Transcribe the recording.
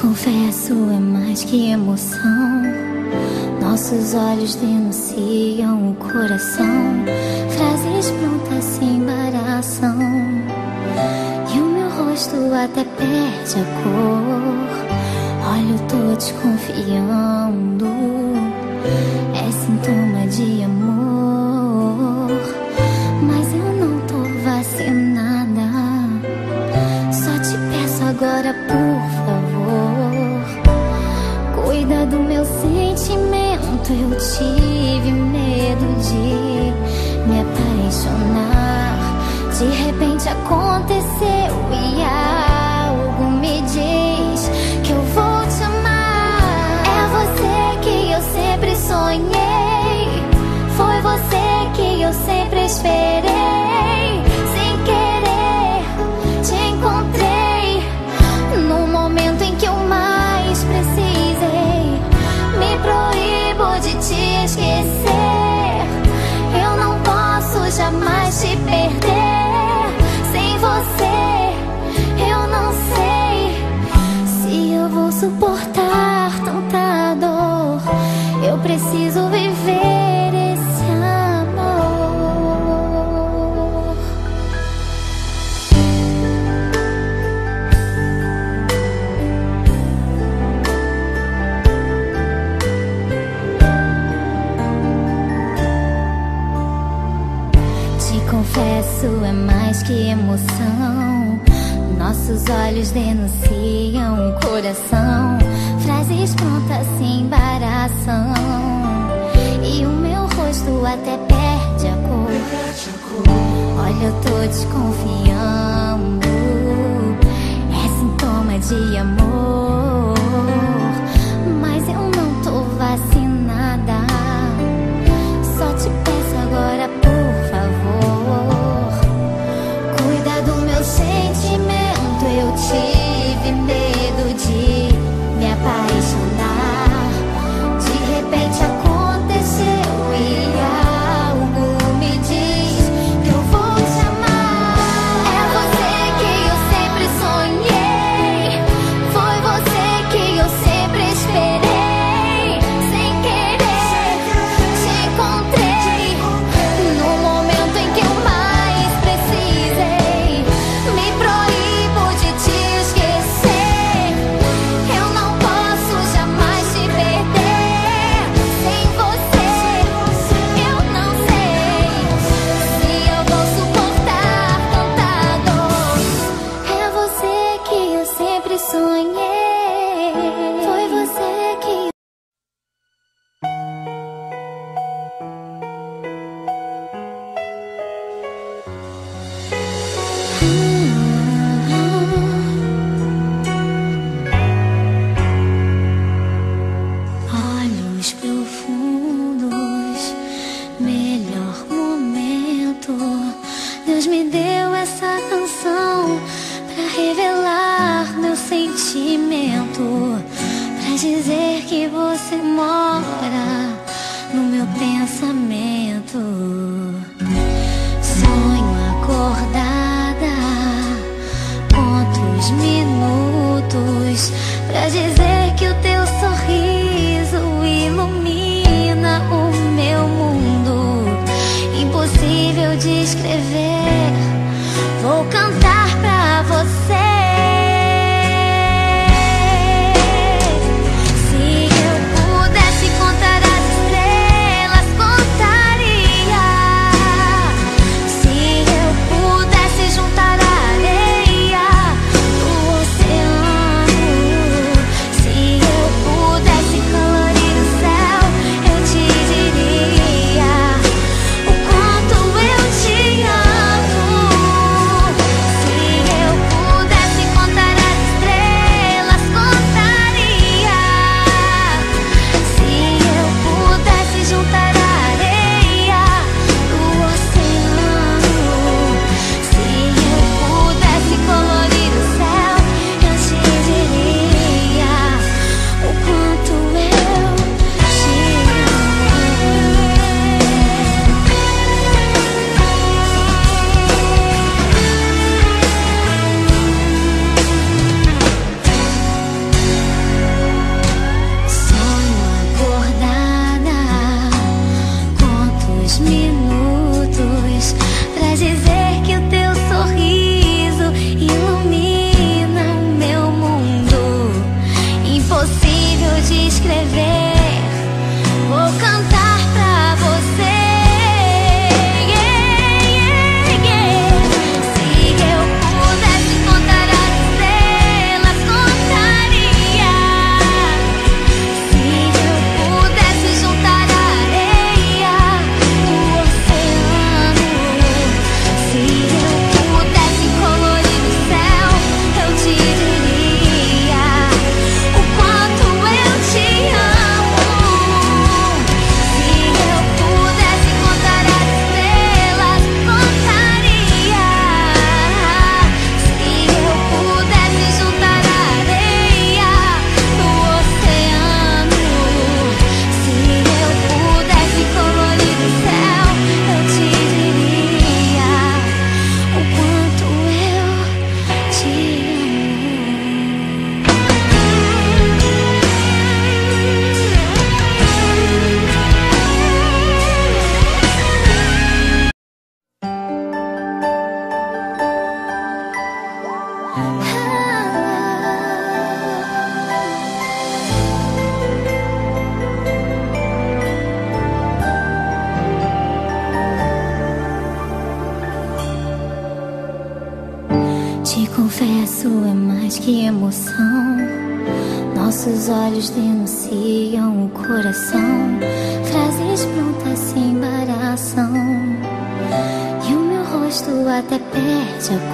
Confesso, é mais que emoção. Nossos olhos denunciam o coração. Frases prontas se embaraçam e o meu rosto até perde a cor. Olha, eu tô desconfiando, é sintoma de amor. Mas eu não tô vacinada. Só te peço agora, por favor, cuida do meu sentimento. Eu tive medo de me apaixonar. De repente aconteceu e algo me diz que eu vou te amar. É você que eu sempre sonhei, foi você que eu sempre esperei. Sem querer te encontrei no momento em que eu mais precisei. Me proíbo de te esquecer, eu não posso jamais te perder. Sem você eu não sei se eu vou suportar tanta dor. Eu preciso viver esse amor. Te confesso, é mais que emoção. Nossos olhos denunciam o coração. Frases prontas se embaraçam e o meu rosto até perde a cor. Olha, eu tô desconfiando, é sintoma de amor. Mas eu não tô vacinada. Só te peço agora, por favor, cuida do meu sentimento. Eu tive medo de me apaixonar. De repente aconteceu e algo me diz que eu vou te amar. É você que eu sempre sonhei, foi você que eu sempre esperei. Sem querer te encontrei no momento em que eu mais precisei. Me proíbo de te esquecer, eu não posso jamais te perder. Sem você eu não sei se eu vou suportar tanta dor. É você que eu sempre sonhei, foi você que olhos profundos, melhor momento. Deus me deu essa canção pra revelar meu sentimento, pra dizer que você mora no meu pensamento. Sonho acordada, conto os minutos pra dizer que o teu sorriso ilumina o meu mundo. Impossível de escrever, vou cantar pra você. Se eu pudesse contar as estrelas, contaria. Se eu pudesse juntar a areia do oceano, se eu Te confesso, é mais que emoção. Nossos olhos denunciam o coração. Frases prontas se embaraçam e o meu rosto até perde a